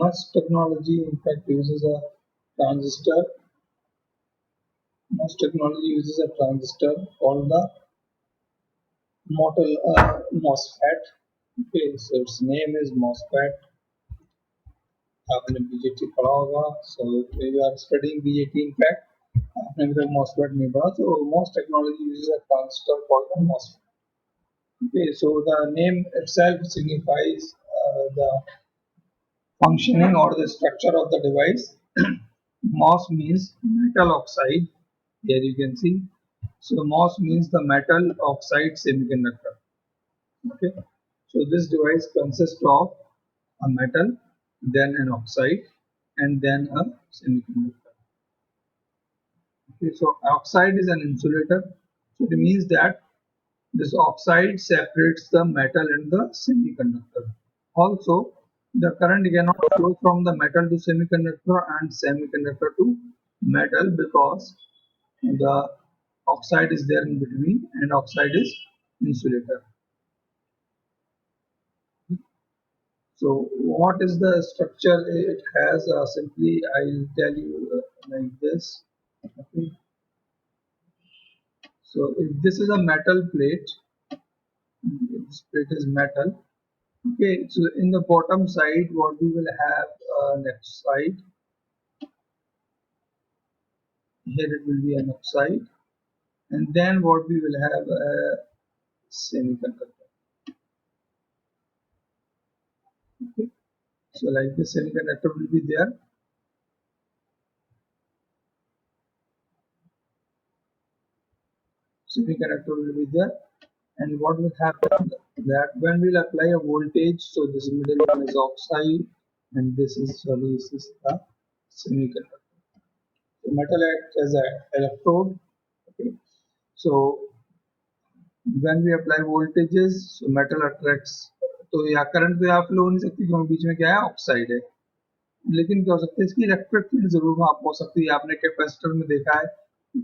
most technology in fact uses a transistor. Most technology uses a transistor called the MOSFET. Okay, so its name is MOSFET. आपने BJT पढ़ा होगा, so if you are studying BJT in fact, आपने अभी तक MOSFET नहीं पढ़ा, so most technology uses a transistor called the MOSFET. Okay, so the name itself signifies the functioning or the structure of the device. MOS means metal oxide. Here you can see. So MOS means the metal oxide semiconductor. Okay. So this device consists of a metal, then an oxide, and then a semiconductor. Okay. So oxide is an insulator. So it means that this oxide separates the metal and the semiconductor. Also, the current cannot flow from the metal to semiconductor and semiconductor to metal because the oxide is there in between and oxide is insulator. So what is the structure it has? Simply I'll tell you like this. Okay. So if this is a metal plate, this plate is metal. Okay, so in the bottom side, what we will have next side. Here it will be an oxide, and then what we will have a semiconductor. Okay, so like this semiconductor will be there. Semiconductor will be there, and what will happen that when we'll apply a voltage, so this middle one is oxide, and this is the semiconductor. So metal acts as an electrode. Okay, so when we apply voltages, so metal attracts. तो यहाँ current तो यहाँ flow हो नहीं सकती क्योंकि बीच में क्या है ऑक्साइड है, लेकिन क्या हो सकता है इसकी इलेक्ट्रिक फील्ड जरूर वहां हो सकती है. आपने कैपेसिटर में देखा है,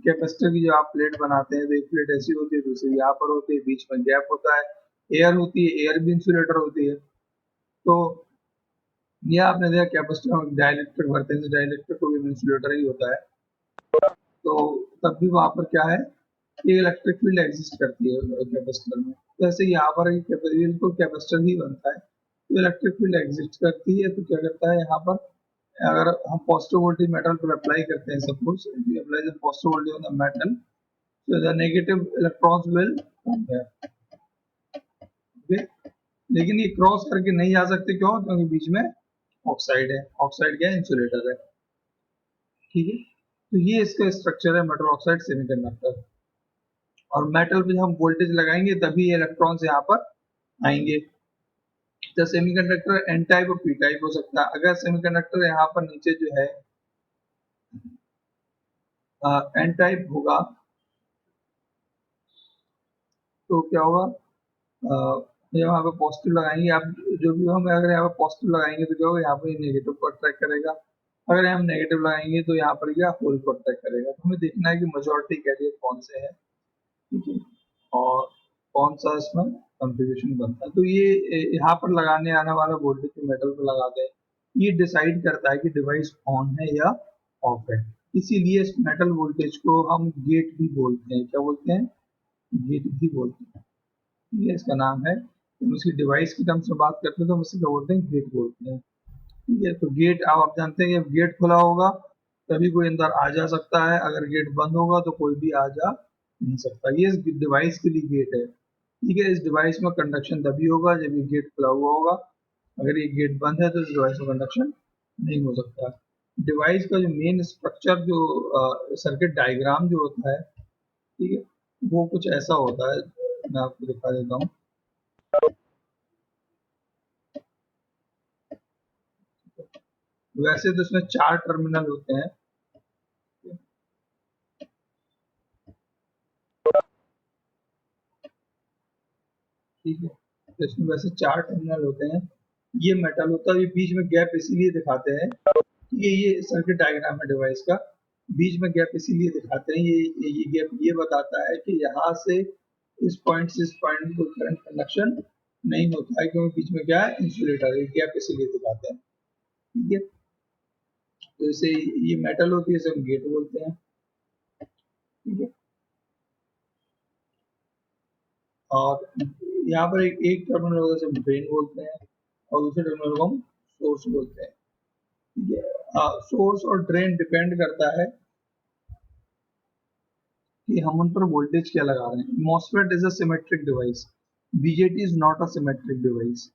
कैपेसिटर की जो आप प्लेट बनाते हैं तो एक प्लेट ऐसी होती है, दूसरी यहाँ पर होती है, बीच में गैप होता है, एयर होती है, एयर भी इंसुलेटर होती है. तो ये आपने देखा कैपेसिटर में डाइलेक्ट्रिक भरते हैं, डाइलेक्ट्रिक को भी इंसुलेटर ही होता है. तो तब भी वहां पर क्या है, ये इलेक्ट्रिक फील्ड एग्जिस्ट करती है कैपेसिटर में. तो ऐसे यहाँ पर बिल्कुल कैपेसिटर ही बनता है, तो इलेक्ट्रिक फील्ड एग्जिस्ट करती है. तो क्या करता है यहाँ पर, अगर हम पॉजिटिव वोल्टेज मेटल पर अप्लाई करते हैं, suppose we apply the positive voltage on the metal, so the negative electrons will come here. Okay, लेकिन ये क्रॉस करके नहीं आ सकते, क्यों? क्योंकि बीच में ऑक्साइड है. ऑक्साइड क्या है? इंसुलेटर है. ठीक है, तो ये इसका स्ट्रक्चर है मेटल ऑक्साइड सेमीकंडक्टर. और मेटल पे हम वोल्टेज लगाएंगे तभी इलेक्ट्रॉन्स यहाँ पर आएंगे. तो सेमीकंडक्टर एन टाइप और पी टाइप हो सकता है. अगर सेमीकंडक्टर यहाँ पर नीचे जो है एन टाइप होगा तो क्या होगा, यहाँ पे पॉजिटिव लगाएंगे आप, जो भी हम अगर यहाँ पे पॉजिटिव लगाएंगे तो क्या होगा, यहाँ पे नेगेटिव को अट्रैक्ट करेगा. अगर हम नेगेटिव लगाएंगे तो यहाँ पर क्या होल को अट्रैक्ट करेगा. तो हमें देखना है कि मेजॉरिटी कैरियर कौन से है, ठीक है, और कौन सा इसमें कॉन्फ़िगरेशन बनता है. तो ये यहाँ पर लगाने आने वाला वोल्टेज जो मेटल पर लगाते हैं, ये डिसाइड करता है कि डिवाइस ऑन है या ऑफ है. इसीलिए इस मेटल वोल्टेज को हम गेट भी बोलते हैं. क्या बोलते हैं? गेट भी बोलते हैं. ये इसका नाम है. हम इसकी डिवाइस की टर्म्स में बात करते हैं तो हम इसे क्या बोलते हैं? गेट बोलते हैं. ठीक है, तो गेट आप जानते हैं कि गेट खुला होगा तभी कोई अंदर आ जा सकता है, अगर गेट बंद होगा तो कोई भी आ जा नहीं सकता. ये इस डिवाइस के लिए गेट है. ठीक है, इस डिवाइस में कंडक्शन तभी होगा जब ये गेट खुला हुआ होगा. अगर ये गेट बंद है तो इस डिवाइस में कंडक्शन नहीं हो सकता. डिवाइस का जो मेन स्ट्रक्चर, जो सर्किट डायग्राम जो होता है, ठीक है, वो कुछ ऐसा होता है. मैं आपको दिखा देता हूँ. वैसे तो इसमें 4 टर्मिनल होते हैं. ठीक है, तो इसमें वैसे 4 टर्मिनल होते हैं. ये मेटल होता है, ये बीच में गैप इसीलिए दिखाते हैं. ये सर्किट डायग्राम है डिवाइस का. बीच में गैप इसीलिए दिखाते हैं, ये गैप ये बताता है कि यहाँ से इस पॉइंट से इस पॉइंट में कोई करंट कंडक्शन नहीं होता है, क्योंकि बीच में क्या है? इंसुलेटर. ये गैप इसीलिए दिखाते हैं. ठीक है। तो इसे ये मेटल होती है, इसे हम गेट बोलते हैं। ठीक है। और यहाँ पर एक टर्मिनल होता है जिसे हम ड्रेन बोलते हैं, और दूसरे टर्मिनल को हम सोर्स बोलते हैं। ठीक है। सोर्स और ड्रेन डिपेंड करता है कि हम उन पर वोल्टेज क्या लगा रहे हैं। MOSFET is a symmetric device, BJT is not a symmetric device.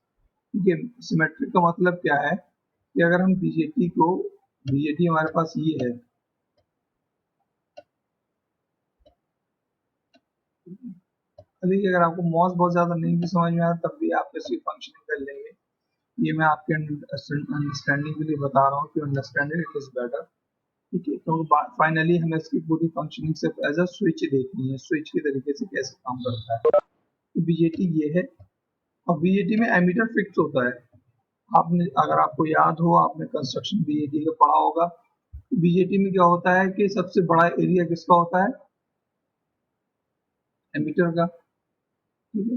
ठीक है। सिमेट्रिक का मतलब क्या है कि अगर हम बीजेटी हमारे पास ये है, देखिए अगर आपको मॉस बहुत ज्यादा नहीं भी समझ में आया तब भी आप इसकी फंक्शनिंग कर लेंगे। ये मैं आपके अंडरस्टैंडिंग के लिए बता रहा हूँ कि अंडरस्टैंडिंग इट इज बेटर। ठीक है। तो फाइनली हमें इसकी पूरी फंक्शनिंग सिर्फ एज अ स्विच देखनी है, स्विच के तरीके से कैसे काम करता है। तो बीजेटी ये है, और बीजेटी में एमीटर फिक्स होता है। आपने, अगर आपको याद हो, आपने कंस्ट्रक्शन बीजेटी का पढ़ा होगा। बीजेटी में क्या होता है कि सबसे बड़ा एरिया किसका होता है, एमीटर का। ठीक है।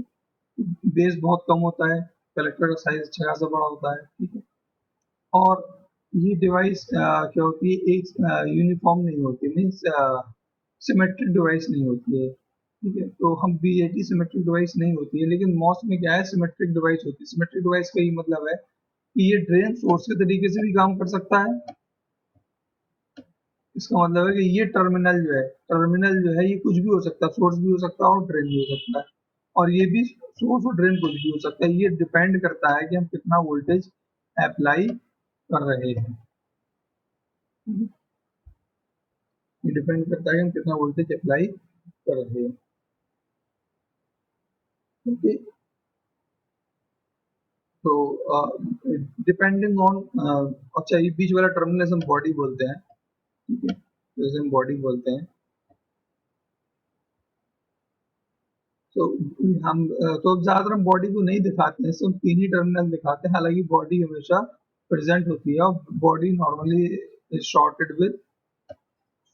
बेस बहुत कम होता है, कलेक्टर का साइज अच्छा खासा बड़ा होता है। ठीक है। और ये डिवाइस क्या होती है, एक यूनिफॉर्म नहीं होती, मीन्स सिमेट्रिक डिवाइस नहीं होती है। ठीक है। तो हम बीएटी सिमेट्रिक डिवाइस नहीं होती है, लेकिन मॉस में क्या है, सिमेट्रिक डिवाइस होती है। सिमेट्रिक डिवाइस का ये मतलब है कि ये ड्रेन सोर्स के तरीके से भी काम कर सकता है। इसका मतलब है कि ये टर्मिनल जो है ये कुछ भी हो सकता है, सोर्स भी हो सकता है और ड्रेन भी हो सकता है। और ये भी सोर्स और ड्रेन कुछ भी हो सकता है। ये डिपेंड करता है कि हम कितना वोल्टेज अप्लाई कर रहे हैं। ये डिपेंड करता है कि हम कितना वोल्टेज अप्लाई कर रहे हैं। ठीक है। तो डिपेंडिंग ऑन, अच्छा ये बीच वाला टर्मिनल हम बॉडी बोलते हैं। ठीक है। जैसे हम बॉडी बोलते हैं। तो तो ज्यादातर हम बॉडी को नहीं दिखाते हैं, सिर्फ तीन ही टर्मिनल दिखाते हैं। हालांकि बॉडी हमेशा प्रेजेंट होती है, और body normally is shorted with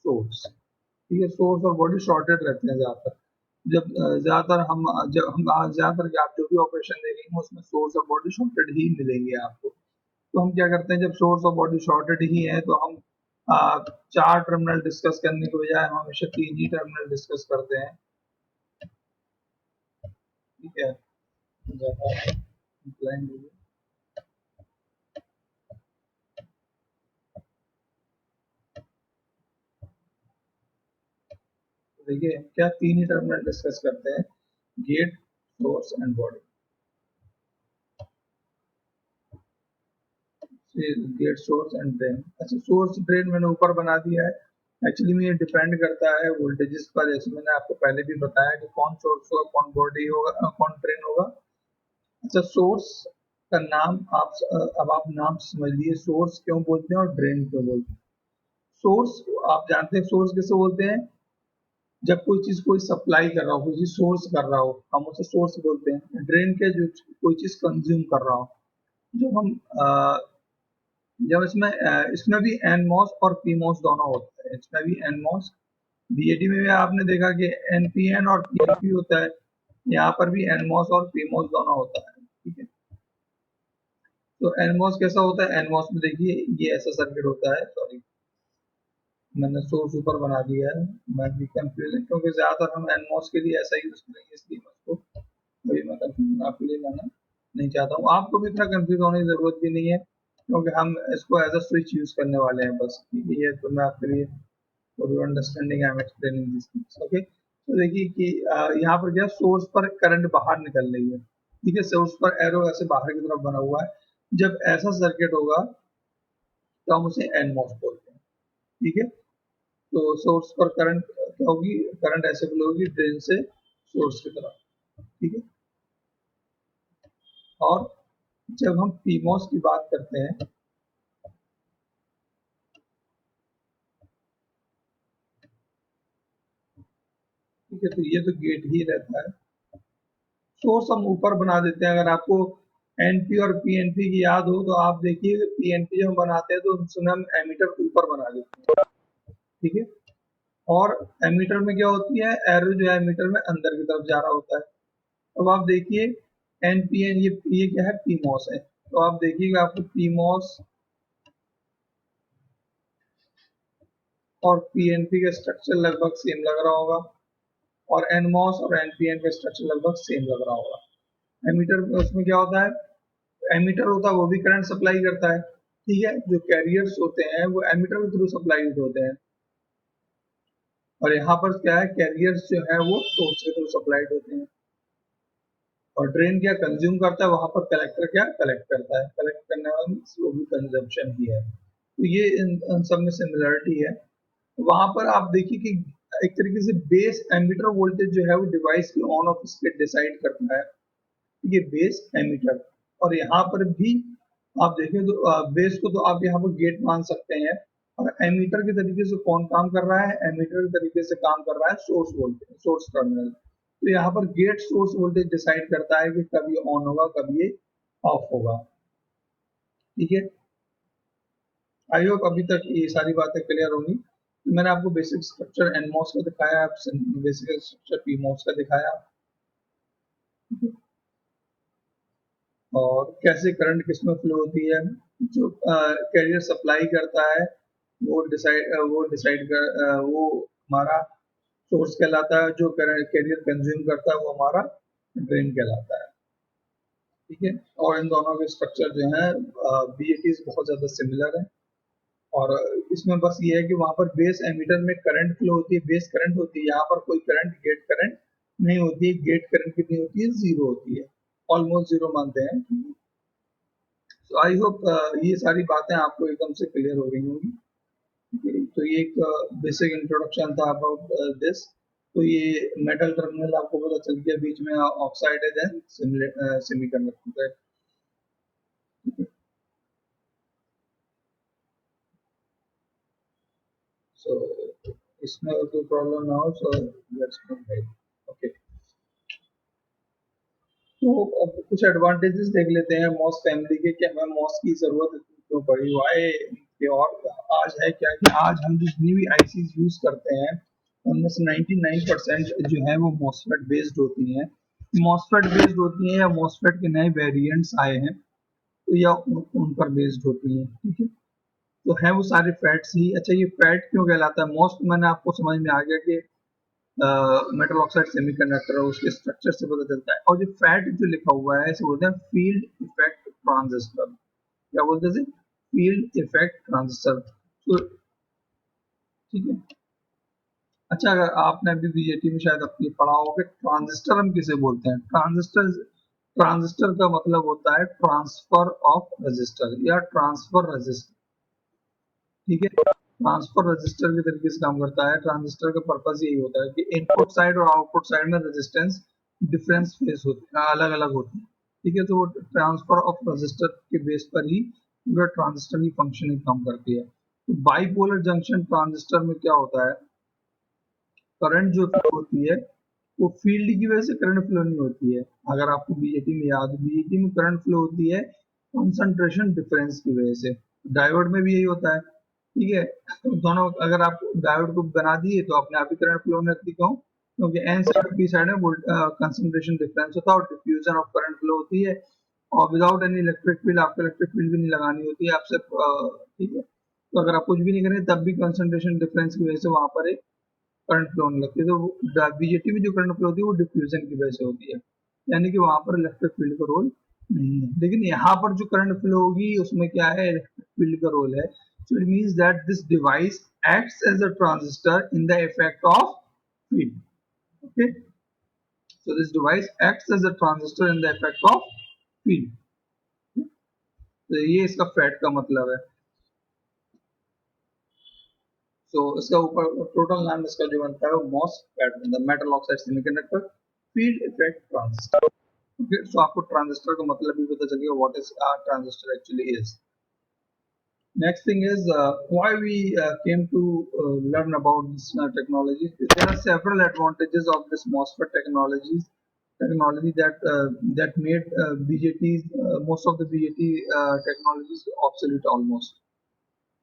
source. ठीक है। सोर्स और बॉडी शॉर्टेड रहते हैं ज्यादातर। जब हम ज्यादातर आप जो भी ऑपरेशन देखेंगे उसमें सोर्स और बॉडी शॉर्टेड ही मिलेंगे आपको। तो हम क्या करते हैं, जब सोर्स और बॉडी शॉर्टेड ही है तो हम आ, चार टर्मिनल डिस्कस करने के बजाय हम हमेशा तीन ही टर्मिनल डिस्कस करते हैं। ठीक है। ज्यादा inclined हो गया। तो देखिए क्या तीन ही टर्मिनल डिस्कस करते हैं, gate, source and body. Gate, source and drain. अच्छा, सोर्स ड्रेन मैंने ऊपर बना दिया है। एक्चुअली में ये डिपेंड करता है वोल्टेजेस पर, जैसे मैंने आपको पहले भी बताया कि कौन सोर्स होगा, कौन बॉडी होगा, कौन ड्रेन होगा। अच्छा, सोर्स का नाम अब आप नाम समझ लिए, सोर्स क्यों बोलते हैं और ड्रेन क्यों बोलते हैं। सोर्स, आप जानते हैं सोर्स किसे बोलते हैं, जब कोई चीज कोई सप्लाई कर रहा हो, कोई चीज सोर्स कर रहा हो, हम उसे सोर्स बोलते हैं। ड्रेन के जो कोई चीज कंज्यूम कर रहा हो। जब हम जब इसमें भी एनमॉस और पीमॉस दोनों होते हैं, इसमें भी एनमॉस, बीएटी में भी आपने देखा कि एनपीएन और पीएनपी होता है। यहाँ पर भी एनमॉस और पीमॉस दोनों होता है। ठीक है। तो एनमॉस कैसा होता है, एनमॉस में देखिए ये ऐसा सर्किट होता है, सॉरी मैंने सोर्स ऊपर बना दिया है, मैं भी कंफ्यूजन, क्योंकि ज्यादातर हम एनमॉस के लिए ऐसा यूज करेंगे, इसलिए मैं उसको अभी मैं कंफ्यूजन आपके लिए लाना नहीं चाहता हूँ। आपको भी इतना कंफ्यूज होने की जरूरत भी नहीं है, क्योंकि हम इसको एज अ स्विच यूज करने वाले हैं बस। ठीक है। ये तो मैं आपके लिए for your understanding I am explaining this things. Okay. तो देखिए कि यहाँ पर क्या सोर्स पर करंट बाहर निकल रही है। ठीक है। सोर्स पर एरो ऐसे बाहर की तरफ बना हुआ है। जब ऐसा सर्किट होगा तो हम उसे एनमॉस बोलते हैं। ठीक है। तो सोर्स पर करंट क्या होगी, करंट ऐसे फ्लो होगी ड्रेन से सोर्स की तरफ। ठीक है। और जब हम पीमॉस की बात करते हैं, ठीक है, तो ये तो गेट ही रहता है। सोर्स हम ऊपर बना देते हैं। अगर आपको एनपी और पीएनपी की याद हो तो आप देखिए, पीएनपी जब हम बनाते हैं तो उसमें हम एमीटर ऊपर बना देते हैं। ठीक है। और एमीटर में क्या होती है, एरो जो है एमीटर में अंदर की तरफ जा रहा होता है। अब आप देखिए एनपीएन, ये क्या है, पीमॉस है। तो आप देखिएगा आपको पीमॉस और पीएनपी का स्ट्रक्चर लगभग सेम लग रहा होगा, और एनमॉस और एनपीएन का स्ट्रक्चर लगभग सेम लग रहा होगा। एमीटर उसमें क्या होता है, एमीटर होता है वो भी करंट सप्लाई करता है, ठीक है। जो कैरियर्स होते हैं वो एमीटर के थ्रू सप्लाईड होते हैं, और यहाँ पर क्या है, कैरियर्स जो है वो सोर्स के थ्रू सप्लाईड होते हैं, और ड्रेन क्या कंज्यूम करता है, वहां पर कलेक्टर क्या कलेक्ट करता है, कलेक्ट करने वाला वो भी कंजम्पशन ही है। तो ये इन सब में सिमिलरिटी है। वहां पर आप देखिए कि एक तरीके से बेस एमीटर वोल्टेज जो है वो डिवाइस की ऑन ऑफ स्टेट डिसाइड करता है, ये बेस एमीटर। और यहाँ पर भी आप देखें तो बेस को तो आप यहाँ पर गेट मान सकते हैं, और एमीटर के तरीके से कौन काम कर रहा है, एमीटर के तरीके से काम कर रहा है सोर्स वोल्टेज, सोर्स टर्मिनल। तो यहाँ पर गेट सोर्स वोल्टेज डिसाइड करता है कि कब ये ऑन होगा कब ये ऑफ होगा, ठीक है। आई होप अभी तक ये सारी बातें क्लियर होंगी। तो मैंने आपको बेसिक स्ट्रक्चर एनमॉस का दिखाया, बेसिक स्ट्रक्चर पीमॉस का दिखाया, और कैसे करंट किसमें फ्लो होती है, जो कैरियर सप्लाई करता है वो डिसाइड कर वो हमारा सोर्स कहलाता है, जो कैरियर कंज्यूम करता है वो हमारा ड्रेन कहलाता है, ठीक है। और इन दोनों के स्ट्रक्चर जो है बीएटीज बहुत ज्यादा सिमिलर है, और इसमें बस ये है कि वहां पर बेस एमीटर में करंट फ्लो होती है, बेस करंट होती है, यहाँ पर कोई करंट गेट करंट नहीं होती है, गेट करंट कितनी होती है, जीरो होती है, ऑलमोस्ट जीरो मानते हैं। तो आई होप ये सारी बातें आपको एकदम से क्लियर हो गई होंगी। तो ये एक बेसिक इंट्रोडक्शन था अबाउट दिस। तो ये मेटल टर्मिनल आपको पता चल गया, बीच में ऑक्साइड है, देन सेमीकंडक्टर है। सो इसमें अगर कोई प्रॉब्लम ना हो so let's go ahead. Okay, तो अब कुछ एडवांटेजेस देख लेते हैं मॉस फैमिली के, कि हमें मॉस की जरूरत क्यों पड़ी, वाई के। और आज है क्या कि आज हम जितनी भी आईसीज यूज करते हैं उनमें से 99% जो है वो मॉसफेट बेस्ड होती हैं, मॉसफेट बेस्ड होती हैं, या मॉसफेट के नए वेरिएंट्स आए हैं तो या उन पर बेस्ड होती हैं, ठीक है। तो है वो सारे फैट्स ही। अच्छा, ये फैट क्यों कहलाता है मॉस, मैंने आपको समझ में आ गया कि मेटल ऑक्साइड सेमीकंडक्टर, उसके स्ट्रक्चर से पता चलता है। और जो फैट जो लिखा हुआ है इसे बोलते हैं फील्ड इफेक्ट ट्रांजिस्टर, क्या बोलते हैं, फील्ड इफेक्ट ट्रांजिस्टर। तो ठीक है। अच्छा, अगर आपने अभी बीजेटी में शायद अपनी पढ़ा होगा कि ट्रांजिस्टर हम किसे बोलते हैं, ट्रांजिस्टर, ट्रांजिस्टर का मतलब होता है ट्रांसफर ऑफ रजिस्टर या ट्रांसफर रजिस्टर, ठीक है। ट्रांसफर रजिस्टर के तरीके से काम करता है। ट्रांजिस्टर का पर्पस यही होता है कि इनपुट साइड और आउटपुट साइड में रेजिस्टेंस डिफरेंस फेस होते हैं, अलग अलग होते हैं, ठीक है। तो ट्रांसफर ऑफ रजिस्टर के बेस पर ही पूरा ट्रांजिस्टर की फंक्शनिंग काम करती है। तो बाइपोलर जंक्शन ट्रांजिस्टर में क्या होता है, करंट जो फ्लो होती है वो फील्ड की वजह से करंट फ्लो नहीं होती है। अगर आपको बीजेटी में याद, बीजेटी में करंट फ्लो होती है कंसंट्रेशन डिफरेंस की वजह से। डायोड में भी यही होता है, ठीक है। तो दोनों अगर आप डायोड को बना दिए तो अपने आप ही करंट फ्लो होने लगती, क्यों, क्योंकि एन साइड और पी साइड में कंसंट्रेशन डिफरेंस होता है और डिफ्यूजन ऑफ करंट फ्लो होती है। और विदाउट एनी इलेक्ट्रिक फील्ड, आपको इलेक्ट्रिक फील्ड भी नहीं लगानी होती है, आप सिर्फ ठीक है। तो अगर आप कुछ भी नहीं करें तब भी कंसंट्रेशन डिफरेंस की वजह से वहां पर एक करंट फ्लो होने लगती है। तो बीजेटी में जो करंट फ्लो होती है वो डिफ्यूजन की वजह से होती है, यानी कि वहां पर इलेक्ट्रिक फील्ड का रोल नहीं है। लेकिन यहाँ पर जो करंट फ्लो होगी उसमें क्या है, इलेक्ट्रिक फील्ड का रोल है। So it means that this device acts as a transistor in the effect of field. Okay, so this device acts as a transistor in the effect of field. तो ये इसका fat का मतलब है। तो इसका ऊपर टोटल नाम इसका जो बनता है वो मॉसफेट बनता है, metal oxide semiconductor field effect transistor. Okay, so आपको ट्रांजिस्टर का मतलब भी पता चल गया, what is transistor actually is. Next thing is why we came to learn about this technology. There are several advantages of this MOSFET technology that made BJTs, most of the BJT technologies obsolete almost.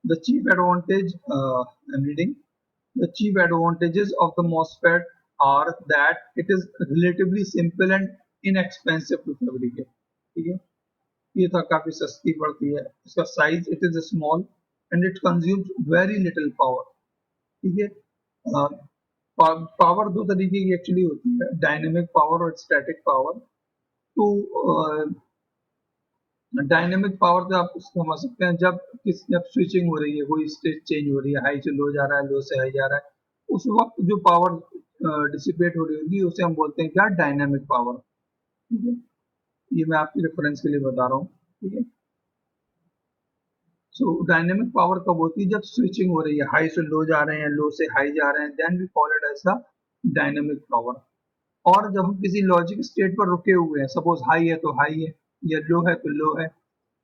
The chief advantage, I'm reading, the chief advantages of the MOSFET are that it is relatively simple and inexpensive to fabricate. ठीक है, ये तो काफी सस्ती पड़ती है। इसका size, it is small and it consumes very little power, ठीक है। पावर दो तरीके की एक्चुअली होती है, डायनेमिक पावर और स्टैटिक पावर। तो डायनेमिक पावर से आप समझ सकते हैं जब स्विचिंग हो रही है, कोई स्टेट चेंज हो रही है, हाई से लो जा रहा है, लो से हाई जा रहा है, उस वक्त जो पावर डिसिपेट हो रही होगी उसे हम बोलते हैं क्या, डायनेमिक पावर। ठीक है, ये मैं आपकी रेफरेंस के लिए बता रहा हूँ। ठीक है, सो डायनेमिक पावर कब होती है, जब स्विचिंग हो रही है, हाई से लो जा रहे हैं, लो से हाई जा रहे हैं, then we call it as the dynamic power. और जब हम किसी लॉजिक स्टेट पर रुके हुए हैं, सपोज हाई है तो हाई है, या लो है तो लो है,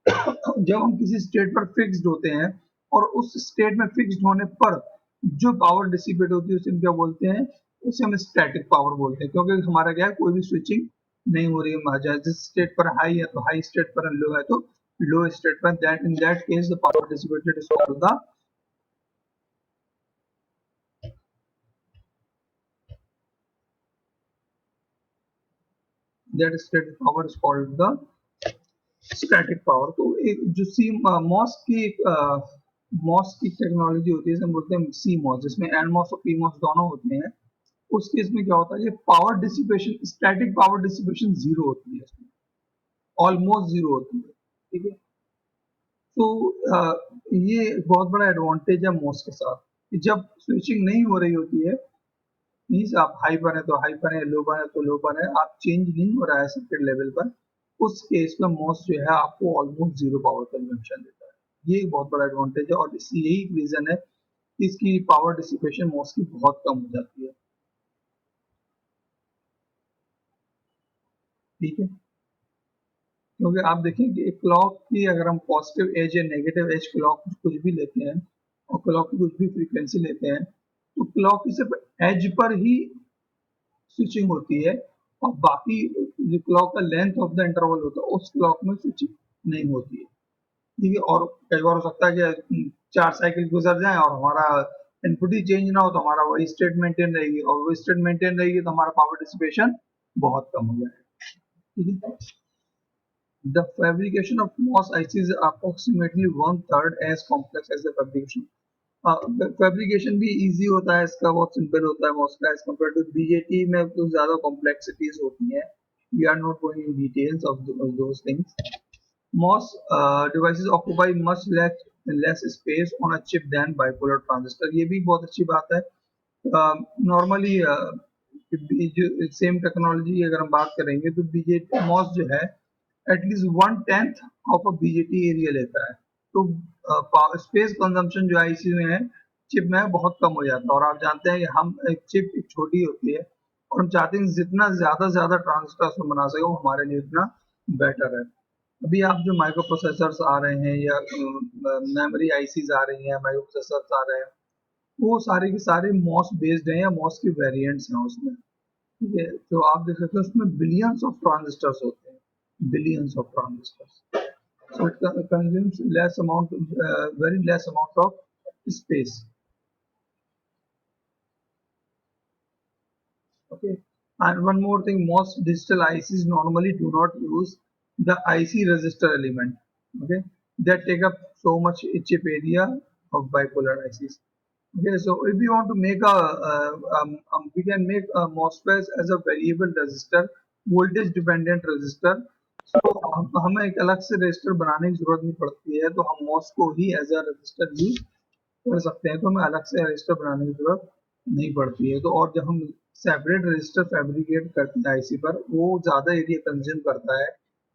जब हम किसी स्टेट पर फिक्स्ड होते हैं और उस स्टेट में फिक्स्ड होने पर जो पावर डिसिपेट होती है उसे हम क्या बोलते हैं, उसे हम स्टैटिक पावर बोलते हैं, क्योंकि हमारा क्या है, कोई भी स्विचिंग नहीं हो रही है। जिस स्टेट पर हाई है तो हाई, स्टेट पर लो है तो लो स्टेट पर, that in that case the power dissipated is called the, that state power is called the static power. तो एक जो सी मॉस की टेक्नोलॉजी होती है, जिसे हम बोलते हैं सी मॉस, जिसमें एन मॉस और पी मॉस दोनों होते हैं। उस केस में क्या होता है, ये power dissipation, static power dissipation zero होती है, ऑलमोस्ट जीरो होती है। ठीक है, तो ये बहुत बड़ा एडवांटेज है मॉस के साथ, कि जब स्विचिंग नहीं हो रही होती है, मीन्स आप हाई पर है तो हाई पर है, लो पर है तो लो पर है, आप चेंज नहीं हो रहा है सर्किट लेवल पर, उस केस में मॉस जो है आपको ऑलमोस्ट जीरो पावर कंजम्पशन देता है। ये एक बहुत बड़ा एडवांटेज है, और इसी यही रीजन है कि इसकी पावर डिसिपेशन मॉस की बहुत कम हो जाती है। ठीक है, क्योंकि आप देखें कि एक क्लॉक की अगर हम पॉजिटिव एज या नेगेटिव एज क्लॉक कुछ भी लेते हैं, और क्लॉक की कुछ भी फ्रीक्वेंसी लेते हैं, तो क्लॉक की सिर्फ एज पर ही स्विचिंग होती है, और बाकी जो क्लॉक का लेंथ ऑफ द इंटरवल होता है उस क्लॉक में स्विचिंग नहीं होती है। ठीक है, और कई बार हो सकता है कि 4 साइकिल गुजर जाए और हमारा इनपुट ही चेंज ना हो, तो हमारा वही स्टेट मेंटेन रहेगी, और वही स्टेट मेंटेन रहेगी तो हमारा पावर डिसिपेशन बहुत कम हो जाएगा। ठीक है, the fabrication of MOS IC is approximately one third as complex as the fabrication. Fabrication भी इजी होता है इसका, बहुत सिंपल होता है मॉस का, एज कम्पेयर टू बीजेटी में कुछ ज्यादा कॉम्प्लेक्सिटीज होती है। We are not going in details of those things. MOS devices occupy much less space on a chip than bipolar transistor। ये भी बहुत अच्छी बात है। नॉर्मली जो सेम टेक्नोलॉजी अगर हम बात करेंगे तो बीजेटी मॉस जो है at least 1/10 of a BJT area लेता है। तो स्पेस कंजम्पशन जो है इसी में है, चिप में बहुत कम हो जाता है। और आप जानते हैं कि हम एक चिप एक छोटी होती है, और हम चाहते हैं जितना ज्यादा ट्रांजिस्टर बना सके वो हमारे लिए उतना बेटर है। अभी आप जो माइक्रो प्रोसेसर्स आ रहे हैं, या मेमोरी आईसीज आ रही हैं, माइक्रो प्रोसेसर्स आ रहे हैं, वो सारे के सारे मॉस बेस्ड हैं, या मॉस की वेरिएंट्स हैं उसमें। ठीक है, तो आप देख सकते हैं उसमें बिलियंस ऑफ ट्रांजिस्टर्स होते हैं, billions of transistors. So it consumes less amount, very less amount of space. Okay, and one more thing, most digital ICs normally do not use the IC resistor element. Okay, that take up so much chip area of bipolar ICs. Okay, so if we want to make we can make a MOSFET as a variable resistor, voltage dependent resistor. So हमें एक अलग से register बनाने की जरूरत नहीं पड़ती है, तो हम मॉस को ही एज अ रजिस्टर यूज कर सकते हैं, तो हमें अलग से रजिस्टर बनाने की जरूरत नहीं पड़ती है। तो और जब हम सेपरेट रजिस्टर फैब्रिकेट करते हैं आईसी पर, वो ज्यादा एरिया कंज्यूम करता है,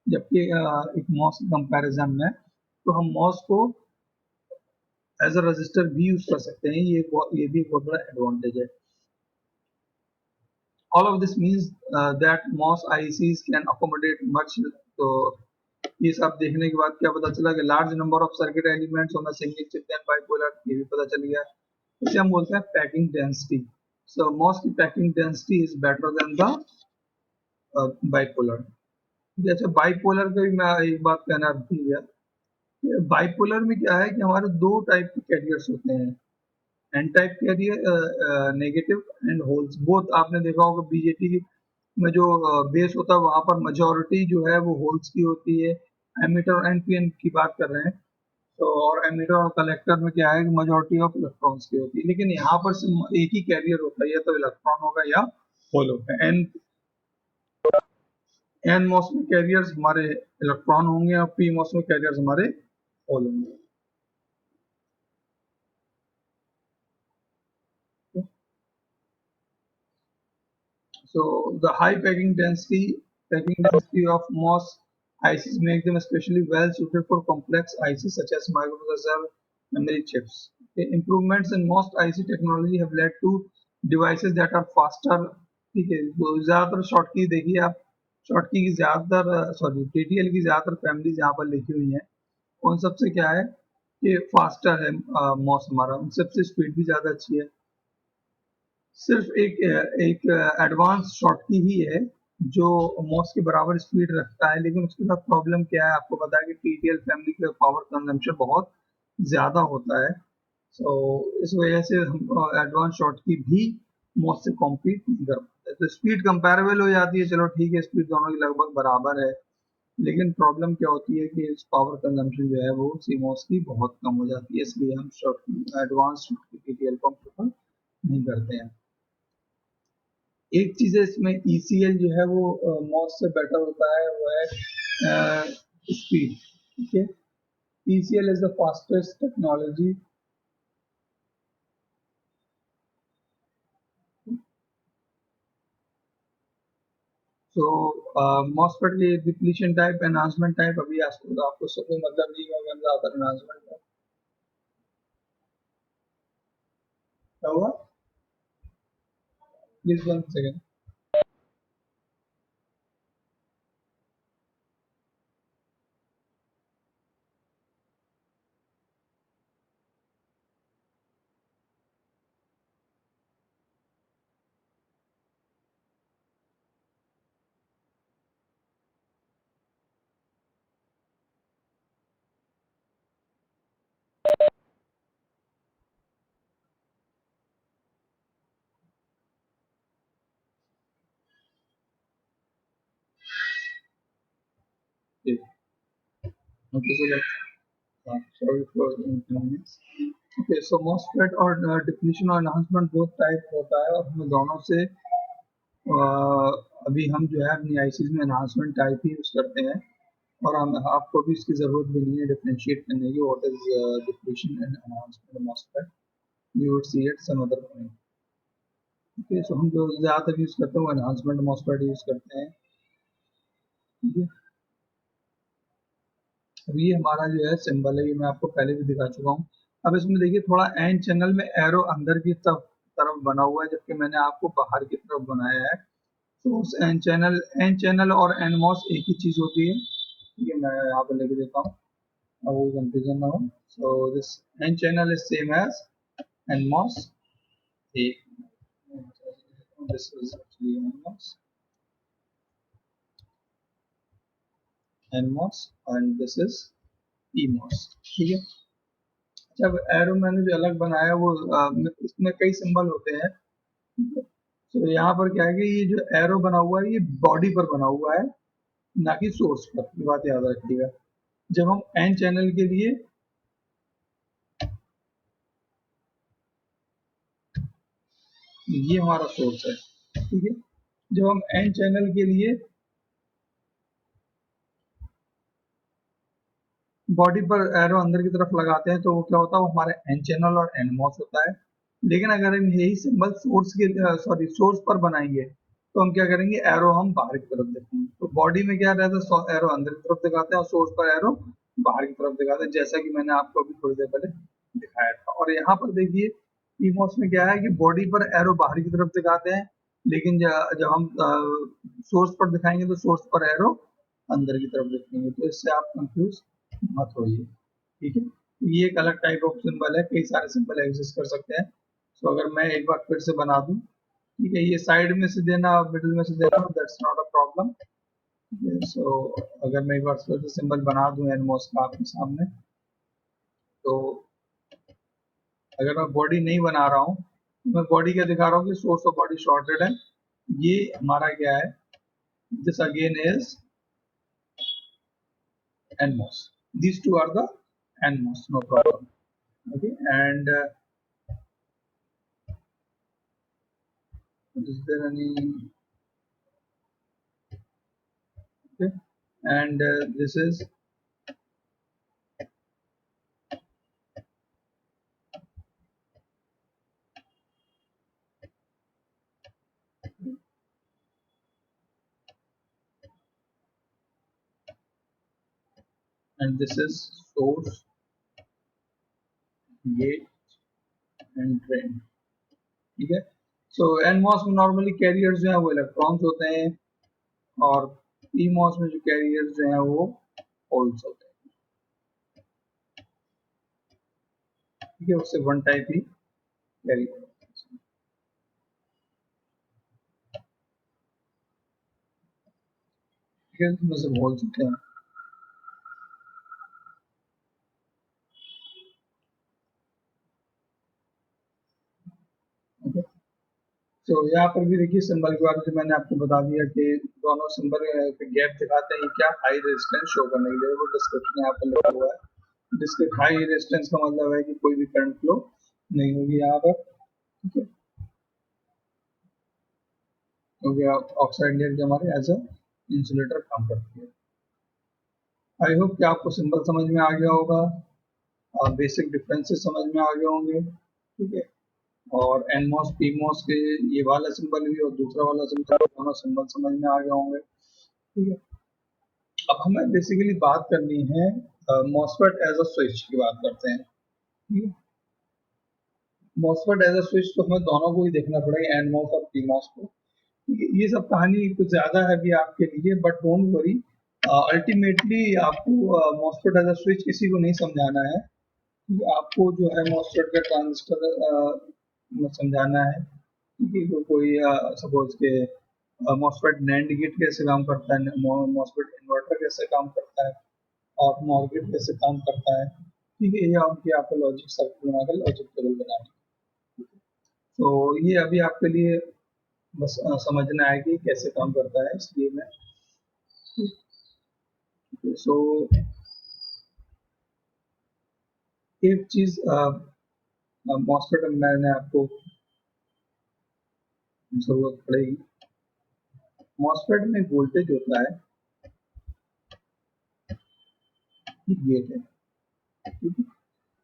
जबकि एक मॉस कंपैरिजन में तो हम मॉस को एज अ रजिस्टर भी यूज कर सकते हैं। ये भी एक बहुत बड़ा एडवांटेज है। All of this means that MOS ICs can accommodate much। तो ये सब देखने के बाद क्या पता चला कि large number of circuit elements on a single chip than bipolar, ये भी पता चल गया। इसे हम बोलते हैं पैकिंग डेंसिटी। सो MOS की packing density is better than the bipolar. अच्छा, बाइपोलर का भी मैं एक बात कहना भूल गया। बाइपोलर में क्या है कि हमारे दो टाइप के कैरियर्स होते हैं, N type carrier, negative and holes both. आपने देखा होगा बीजेटी में जो बेस होता है वहां पर मेजोरिटी जो है वो होल्स की होती है। एमीटर और एनपीएन की बात कर रहे हैं। तो और एमिटर और कलेक्टर में क्या है कि मेजॉरिटी ऑफ इलेक्ट्रॉन्स की होती है, लेकिन यहाँ पर सिर्फ एक ही कैरियर होता है, या तो इलेक्ट्रॉन होगा या होल होगा। एन मॉस में कैरियर्स हमारे इलेक्ट्रॉन होंगे और पी मॉस में कैरियर्स हमारे होल होंगे। So the high packing density of MOS ICs make them especially well suited for complex ICs such as microprocessor memory chips. Okay, improvements in MOS IC technology have led to devices that are faster. ठीक है, तो ज्यादातर Schottky देखिए आप, Schottky की ज्यादातर sorry TTL की ज्यादातर फैमिलीज यहाँ पर लिखी हुई हैं। उन सबसे क्या है कि फास्टर है मॉस हमारा, उन सबसे स्पीड भी ज्यादा अच्छी है। सिर्फ एक एडवांस शॉटकी ही है जो मॉस के बराबर स्पीड रखता है, लेकिन उसके साथ प्रॉब्लम क्या है आपको पता है कि TTL फैमिली का पावर कंजम्पशन बहुत ज्यादा होता है। सो इस वजह से हम एडवांस शॉटकी भी मॉस से कॉम्पीट नहीं कर पाते। तो स्पीड कंपेरेबल हो जाती है, चलो ठीक है, स्पीड दोनों की लगभग बराबर है, लेकिन प्रॉब्लम क्या होती है कि पावर कंजम्पशन जो है वो सीमॉस की बहुत कम हो जाती है, इसलिए हम शॉर्ट एडवांस शॉटकी TTL को प्रेफर नहीं करते हैं। एक चीज है इसमें ECL जो है वो मॉस से बेटर होता है, वो है स्पीड। ठीक है, ECL is the fastest technology. तो मॉसफेट के डिप्लीशन टाइप, एनहांसमेंट टाइप, अभी आपको सब मतलब नहीं होगा ज्यादातर एनहांसमेंट का क्या हुआ। Please 1 second. Sorry for inconvenience. Okay, so MOSFET और डिप्लीशन और एनहांसमेंट बहुत टाइप होता है, और हमें दोनों से अभी हम जो है अपनी आईसीज में एनहांसमेंट टाइप ही यूज करते हैं, और हम आपको भी इसकी जरूरत भी नहीं है डिफरेंशिएट करने की what is depletion and enhancement MOSFET, you would see it some other point. Okay, so हम जो ज्यादातर यूज करते हैं वो एनहांसमेंट मॉसफेट यूज करते हैं। ठीक है, अब ये हमारा जो है सिंबल है, ये मैं आपको पहले भी दिखा चुका हूँ। अब इसमें देखिए थोड़ा एन चैनल में एरो अंदर की तरफ बना हुआ है, जबकि मैंने आपको बाहर की तरफ बनाया है। सोर्स एन चैनल और एनमॉस एक ही चीज होती है, ये मैं यहाँ पे लिख देता हूँ, avoid confusion now. So this n channel is same as nmos. A. This is actually nmos and this is pmos. ठीक है, जब एरो मैंने जो अलग बनाया वो इसमें कई सिंबल होते हैं। तो यहाँ पर क्या है कि ये जो एरो बना हुआ है ये बॉडी पर बना हुआ है, ना कि सोर्स पर, ये बात याद रखिएगा। जब हम एन चैनल के लिए, ये हमारा सोर्स है, ठीक है, जब हम एन चैनल के लिए बॉडी पर एरो अंदर की तरफ लगाते हैं तो वो क्या होता है, वो हमारे एन चैनल और एनमॉस होता है। लेकिन अगर हम यही सिंबल सोर्स पर बनाएंगे तो हम क्या करेंगे, एरो हम बाहर की तरफ देखेंगे। तो बॉडी में क्या रहता है, एरो अंदर की तरफ दिखाते हैं, और सोर्स पर एरो बाहर की तरफ दिखाते हैं, जैसा कि मैंने आपको अभी थोड़ी देर पहले दिखाया था। और यहाँ पर देखिए पीमॉस में क्या है कि बॉडी पर एरो बाहर की तरफ दिखाते हैं, लेकिन जब हम सोर्स पर दिखाएंगे तो सोर्स पर एरो अंदर की तरफ दिखेंगे। तो इससे आप कंफ्यूज मत होइए। ठीक है, ये एक अलग टाइप ऑफ सिंबल है, कई सारे सिंबल एग्जिस्ट कर सकते हैं। तो अगर मैं एक बार फिर से बना दूं, ठीक है, ये साइड में से देना, मिडिल में से देना, दैट्स नॉट अ प्रॉब्लम। सो अगर मैं एक बार फिर से सिंबल बना दूं एनमोस का आपके सामने, तो अगर मैं बॉडी नहीं बना रहा हूँ, मैं बॉडी क्या दिखा रहा हूँ कि सोर्स ऑफ बॉडी शॉर्टेड है। ये हमारा क्या है, this again is NMOS, these two are the NMOS, no problem. Okay, and is there any? Okay, and this is and this is source, gate and drain. ठीक है, so NMOS में normally carriers जो है वो electrons होते हैं और PMOS में जो कैरियर्स जो है वो होल्स होते हैं। ठीक है, उससे वन टाइप ही कैरियर। ठीक है, इसमें से बोल सकते हैं। ओके, तो यहाँ पर भी देखिए सिंबल के बारे में मैंने आपको बता दिया कि दोनों सिंबल के गैप दिखाते हैं क्या, हाई रेजिस्टेंस शो करने के लिए। वो डिस्क्रिप्शन यहाँ पर लिखा हुआ है। डिस्क्रिप्शन हाई रेजिस्टेंस का मतलब है कि कोई भी करंट फ्लो नहीं होगी यहाँ पर। ठीक है, क्योंकि ऑक्साइड लेयर के हमारे एज अ इंसुलेटर काम करती है। आई होप कि आपको सिंबल समझ में आ गया होगा, बेसिक डिफरेंसेस समझ में आ गए होंगे। ठीक है, और एनमॉस पीमॉस के ये वाला सिंबल भी और दूसरा वाला सिंबल, दोनों सिंबल समझ में आ गए होंगे। ठीक है, अब हमें बेसिकली बात करनी है मॉसफेट एज अ स्विच की बात करते हैं। ठीक है, मॉसफेट एज अ स्विच तो हमें दोनों को ही देखना पड़ेगा, एनमॉस और पीमॉस को। ये सब कहानी कुछ ज्यादा है भी आपके लिए, बट डोंट वरी, अल्टीमेटली आपको मॉसफेट एज अ स्विच किसी को नहीं समझाना है। आपको जो है मॉसफेट का ट्रांजिस्टर समझाना है कि कोई सपोज के मॉसफेट नैंड गेट कैसे काम करता है, मॉसफेट इन्वर्टर कैसे काम करता है और मॉर गेट कैसे काम करता है। ठीक है, ये आपकी आपको लॉजिक सर्किट बनाकर लॉजिक टेबल बनानी। तो ये अभी आपके लिए बस समझना है कि कैसे काम करता है, इसलिए मैं सो एक चीज मॉसफेट मैंने आपको जरूरत पड़ेगी। मॉसफेट में वोल्टेज होता है, गेट है। ठीक है,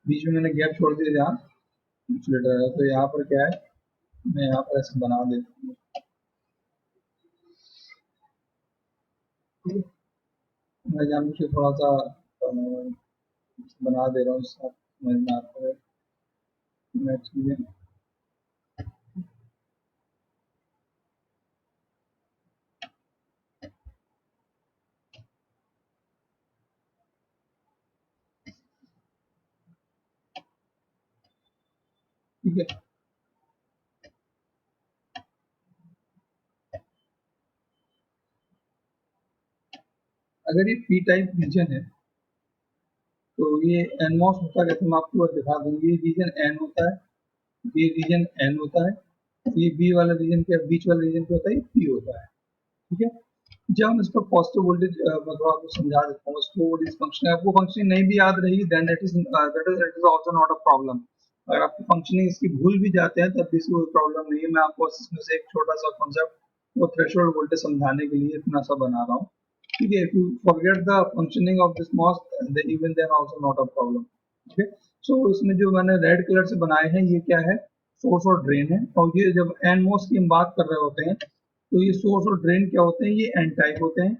बीच में मैंने गैप छोड़ दिया जहाँ इंसुलेटर है, तो यहाँ पर क्या है, मैं यहाँ पर ऐसे बना देता हूँ। मैं जानबूझ के थोड़ा सा बना दे रहा हूँ, समझ में आता है मैं चीजें। ठीक है, अगर ये पी टाइप रीजन है तो ये एनमॉस होता है, मैं आपको दिखा दूंगी। ये रीजन एन होता है, ये रीजन एन होता है, ये बी वाला रीजन क्या, बीच वाला रीजन क्या होता है, ये पी होता है। ठीक है, जब हम इसका पॉजिटिव वोल्टेज मैं थोड़ा आपको समझा देता हूँ, इसको वोल्टेज फंक्शन है, आपको फंक्शन नहीं भी याद रहेगी then it is also not a problem. अगर आपकी फंक्शनिंग इसकी भूल भी जाते हैं तब भी इसकी कोई प्रॉब्लम नहीं है। मैं आपको इसमें से एक छोटा सा कॉन्सेप्ट वो थ्रेशोल्ड वोल्टेज समझाने के लिए इतना सा बना रहा हूँ। ठीक है, if you forget the functioning of this moss even then also not a problem. Okay, so इसमें जो मैंने रेड कलर से बनाए हैं ये क्या है, सोर्स और ड्रेन है। और ये जब एन मॉस की हम बात कर रहे होते हैं तो ये सोर्स और ड्रेन क्या होते हैं, ये एन टाइप होते हैं।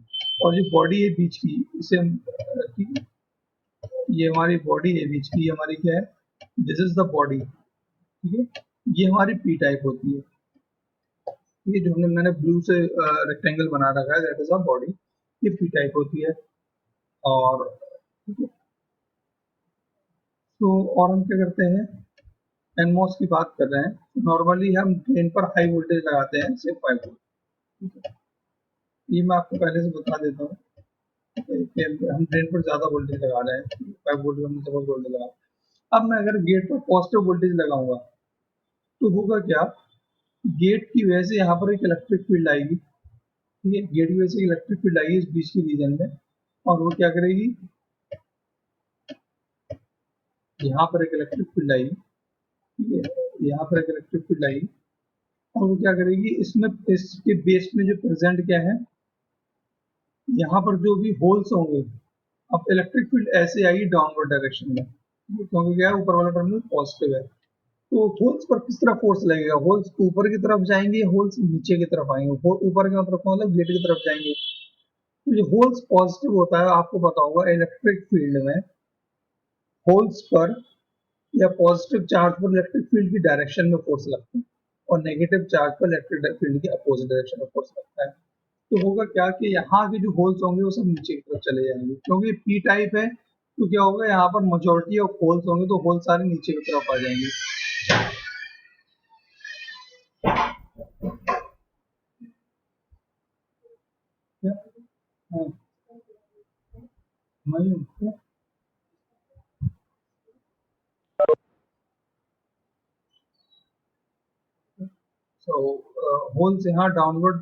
और जो बॉडी है बीच की, इसे हम ये हमारी बॉडी है बीच की, ये हमारी क्या है, दिस इज द बॉडी। ठीक है, ये हमारी पी टाइप होती है। ये जो हमने मैंने ब्लू से रेक्टेंगल बना रखा है दैट इज अ बॉडी, ये पी टाइप होती है। और ठीक है, तो और हम क्या करते हैं, एनमॉस की बात कर रहे हैं, नॉर्मली हम ड्रेन पर हाई वोल्टेज लगाते हैं, सिर्फ 5 वोल्ट। ठीक है, ये मैं आपको पहले से बता देता हूँ कि हम ड्रेन पर ज्यादा वोल्टेज लगा रहे हैं, 5 वोल्ट हमने सपोज वोल्टेज लगा। अब मैं अगर गेट पर पॉजिटिव वोल्टेज लगाऊंगा तो होगा क्या, गेट की वजह से यहाँ पर एक इलेक्ट्रिक फील्ड आएगी। ठीक है, गेट की वजह से इलेक्ट्रिक फील्ड आएगी इस बीच की रीजन में, और वो क्या करेगी, यहाँ पर एक इलेक्ट्रिक फील्ड आई, ठीक है, यहाँ पर एक इलेक्ट्रिक फील्ड आई, और वो क्या करेगी, इसमें इसके बेस में जो प्रेजेंट क्या है, यहाँ पर जो भी होल्स होंगे, अब इलेक्ट्रिक फील्ड ऐसे आई डाउनवर्ड डायरेक्शन में, क्योंकि क्या है, ऊपर वाला टर्मिनल पॉजिटिव है, तो होल्स पर किस तरह फोर्स लगेगा, होल्स ऊपर की तरफ जाएंगे, होल्स नीचे की तरफ आएंगे, ऊपर की तरफ मतलब गेट की तरफ जाएंगे, तो जो होल्स पॉजिटिव होता है, आपको पता होगा इलेक्ट्रिक फील्ड में होल्स पर या पॉजिटिव चार्ज पर इलेक्ट्रिक फील्ड की डायरेक्शन में फोर्स लगता है, और नेगेटिव चार्ज पर इलेक्ट्रिक फील्ड की अपोजिट डायरेक्शन में फोर्स लगता है। तो होगा क्या कि यहाँ के जो होल्स होंगे वो सब नीचे की तरफ चले जाएंगे, क्योंकि पी टाइप है, तो क्या होगा, यहाँ पर मेजोरिटी ऑफ होल्स होंगे, तो होल सारे नीचे की तरफ आ जाएंगे। क्या? हाँ, मैं हूँ क्या? So, होल्स यहाँ डाउनवर्ड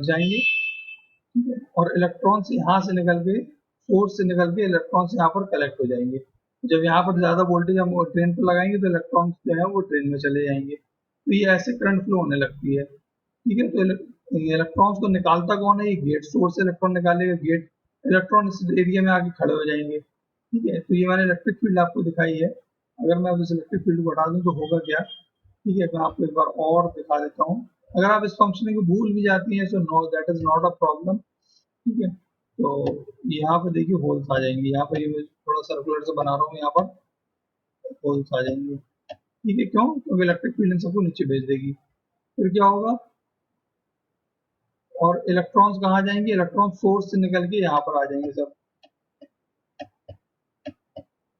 जाएंगे, ठीक है, और इलेक्ट्रॉन्स यहाँ से निकल के, सोर्स से निकल के इलेक्ट्रॉन्स यहाँ पर कलेक्ट हो जाएंगे। जब यहाँ पर ज्यादा वोल्टेज हम ट्रेन पर लगाएंगे तो इलेक्ट्रॉन्स जो है वो ट्रेन में चले जाएंगे, तो ये ऐसे करंट फ्लो होने लगती है, ठीक है। तो इलेक्ट्रॉन्स को निकालता कौन है, ये गेट सोर्स से इलेक्ट्रॉन निकालेगा, गेट इलेक्ट्रॉन इस एरिया में आके खड़े हो जाएंगे, ठीक है। तो ये मैंने इलेक्ट्रिक फील्ड आपको दिखाई है। अगर मैं अब इस इलेक्ट्रिक फील्ड को हटा दूं तो होगा क्या, ठीक है, मैं आपको एक बार और दिखा देता हूँ। अगर आप इस फंक्शनिंग को भूल भी जाती हैं, so know that is not a problem, ठीक है। तो यहाँ पे देखिए होल्स आ जाएंगे, यहाँ पर ये मैं थोड़ा सर्कुलर से बना रहा हूँ, यहाँ पर होल्स आ जाएंगे, ठीक है। क्यों, क्योंकि इलेक्ट्रिक फील्ड इन सबको नीचे भेज देगी। फिर क्या होगा, और इलेक्ट्रॉन्स कहाँ जाएंगे, इलेक्ट्रॉन सोर्स से निकल के यहाँ पर आ जाएंगे सब,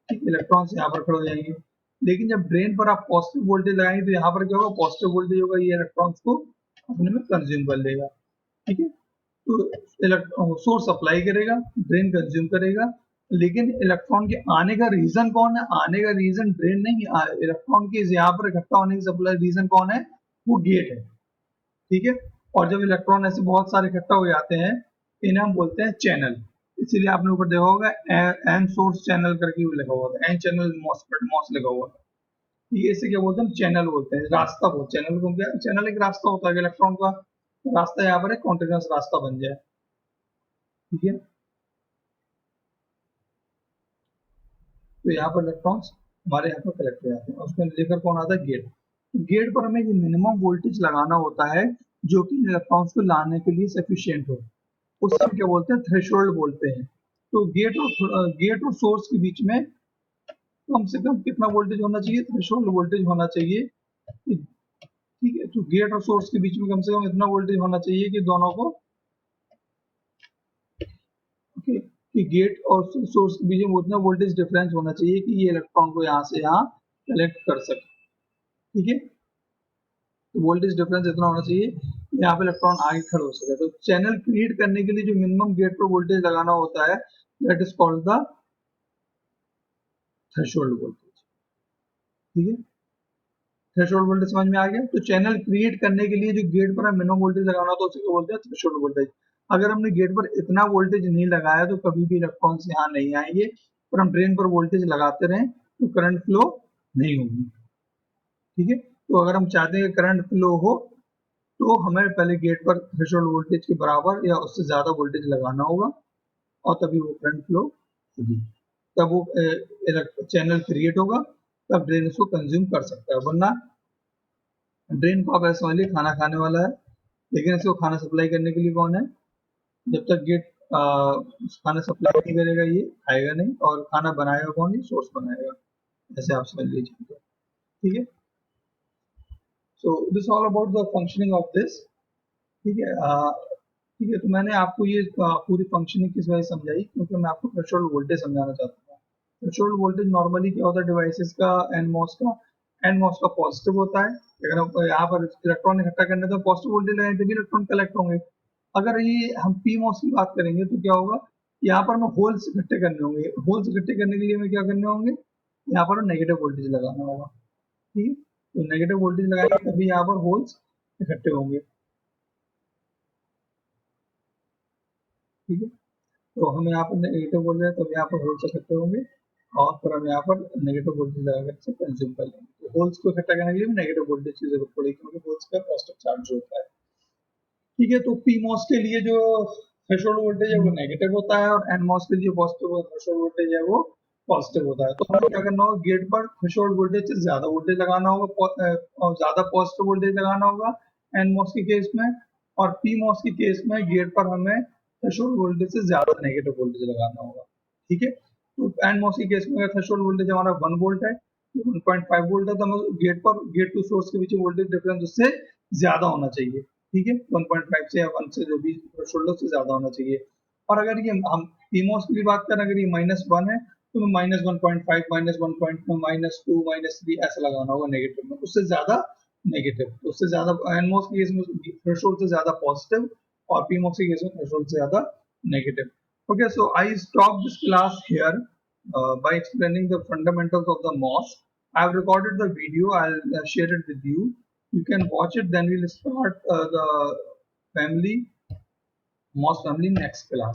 ठीक, इलेक्ट्रॉन्स यहाँ पर खड़े हो जाएंगे। लेकिन जब ड्रेन पर आप पॉजिटिव वोल्टेज लगाएंगे तो यहाँ पर क्या होगा, पॉजिटिव वोल्टेज होगा, ये इलेक्ट्रॉन्स को अपने में कंज्यूम कर लेगा, ठीक है। तो सोर्स सप्लाई करेगा, ड्रेन कंज्यूम करेगा, लेकिन इलेक्ट्रॉन के आने का रीजन कौन है, आने का रीजन ड्रेन नहीं, इलेक्ट्रॉन के यहाँ पर इकट्ठा होने की सप्लाई रीजन कौन है, वो गेट है, ठीक है। और जब इलेक्ट्रॉन ऐसे बहुत सारे इकट्ठा हो जाते हैं, इन्हें हम बोलते हैं चैनल। इसीलिए आपने ऊपर देखा होगा एन सोर्स चैनल करके लिखा हुआ था, एन चैनल मॉसफेट मॉस लिखा हुआ था, ये इसे क्या बोलते हैं, चैनल बोलते हैं, रास्ता बोलते हैं चैनल को। क्या चैनल, एक रास्ता होता है इलेक्ट्रॉन का, रास्ता यहाँ पर एक कॉन्टिन्यूअस रास्ता बन जाए, ठीक है। तो यहाँ पर इलेक्ट्रॉन्स हमारे यहाँ पर कलेक्ट हो जाते हैं, उसमें लेकर कौन आता है, गेट। गेट पर हमें मिनिमम वोल्टेज लगाना होता है जो कि इलेक्ट्रॉन्स को लाने के लिए सफिशियंट हो, उससे हम क्या बोलते हैं, थ्रेशोल्ड बोलते हैं। तो गेट और सोर्स के बीच में कम से कम कितना वोल्टेज होना चाहिए, थ्रेशोल्ड वोल्टेज होना चाहिए, ठीक है। तो गेट और सोर्स के बीच में कम से कम इतना वोल्टेज होना चाहिए कि दोनों को, ओके, कि गेट और सोर्स के बीच में उतना वोल्टेज डिफरेंस होना चाहिए कि ये इलेक्ट्रॉन को यहाँ से यहाँ कलेक्ट कर सके, ठीक है। तो वोल्टेज डिफरेंस इतना होना चाहिए कि यहाँ पे इलेक्ट्रॉन आगे खड़े हो सके। तो चैनल क्रिएट करने के लिए जो मिनिमम गेट पर वोल्टेज लगाना होता है, that is called the threshold voltage, ठीक है। थ्रेशोल्ड वोल्टेज समझ में आ गया। तो चैनल क्रिएट करने के लिए जो गेट पर मिनिमम वोल्टेज लगाना होता है उसे क्या बोलते हैं, थ्रेशोल्ड वोल्टेज। अगर हमने गेट पर इतना वोल्टेज नहीं लगाया तो कभी भी इलेक्ट्रॉन्स यहाँ नहीं आएंगे, और हम ड्रेन पर वोल्टेज लगाते रहें तो करंट फ्लो नहीं होगी, ठीक है। तो अगर हम चाहते हैं कि करंट फ्लो हो तो हमें पहले गेट पर थ्रेशोल्ड वोल्टेज के बराबर या उससे ज्यादा वोल्टेज लगाना होगा, और तभी वो करंट फ्लो होगी, तब वो चैनल क्रिएट होगा, तब ड्रेन उसको कंज्यूम कर सकता है। वरना ड्रेन को आप ऐसा समझ लीजिए खाना खाने वाला है, लेकिन इसको खाना सप्लाई करने के लिए कौन है, जब तक गेट खाना सप्लाई नहीं करेगा ये खाएगा नहीं, और खाना बनाएगा कौन, ये सोर्स बनाएगा, ऐसे आप समझ लीजिए, ठीक है। So this all about the functioning of this, ठीक है। ठीक है, तो मैंने आपको ये पूरी फंक्शनिंग किस वजह से समझाई, क्योंकि मैं आपको थ्रेशोल्ड वोल्टेज समझाना चाहता था। थ्रेशोल्ड वोल्टेज नॉर्मली क्या होता है डिवाइसेस का, एनमॉस का पॉजिटिव होता है। अगर हम यहाँ पर इलेक्ट्रॉन इकट्ठा करने तो पॉजिटिव वोल्टेज लगाएंगे तभी इलेक्ट्रॉन कलेक्ट होंगे। अगर ये हम पीमॉस की बात करेंगे तो क्या होगा, यहाँ पर हमें होल्स इकट्ठे करने होंगे, होल्स इकट्ठे करने के लिए हमें क्या करने होंगे, यहाँ पर नेगेटिव वोल्टेज लगाना होगा, ठीक है। तो नेगेटिव वोल्टेज लगाएंगे तभी यहाँ पर होल्स इकट्ठे होंगे, ठीक है। तो हम यहाँ पर नेगेटिव बोल रहे हैं, तो यहाँ पर होल्स इकट्ठे होंगे, और फिर हम यहाँ पर नेगेटिव वोल्टेज लगाकर इसे कंज्यूम कर लेंगे। तो होल्स को इकट्ठा करने के लिए नेगेटिव वोल्टेज की जरूरत पड़ेगी क्योंकि होल्स का कॉस्ट ऑफ चार्ज होता है। ठीक है, तो पीमॉस के लिए जो थ्रेशोल्ड वोल्टेज है वो नेगेटिव होता है और एनमॉस के लिए पॉजिटिव थ्रेशोल्ड वोल्टेज है वो पॉजिटिव होता है। तो हमें क्या करना होगा, गेट पर थ्रेशोल्ड वोल्टेज से ज्यादा वोल्टेज लगाना होगा और ज्यादा पॉजिटिव वोल्टेज लगाना होगा एनमॉस के केस में, और पीमॉस के केस में गेट पर हमें थ्रेशोल्ड वोल्टेज से ज्यादा नेगेटिव वोल्टेज लगाना होगा। ठीक है, तो एनमॉस के केस में अगर थ्रेशोल्ड वोल्टेज हमारा 1 वोल्ट है, 1.5 वोल्ट है, तो हमें गेट पर गेट टू सोर्स के बीच वोल्टेज डिफरेंस उससे ज्यादा होना चाहिए। ठीक है, 1.5 से या 1 से जो भी थ्रेशोल्ड से ज्यादा होना चाहिए। और अगर ये हम पीमॉस की बात करें, अगर ये -1 है तो -1.5, -1.2, -2, -3 ऐसा लगाना होगा नेगेटिव में, उससे ज्यादा नेगेटिव, उससे ज्यादा एनमॉस के केस में थ्रेशोल्ड से ज्यादा पॉजिटिव और पीमॉस के केस में थ्रेशोल्ड से ज्यादा negative. Okay, so I stopped this class here by explaining the fundamentals of the MOS. I've recorded the video. I'll share it with you. You can watch it. Then we'll start the family MOS family next class.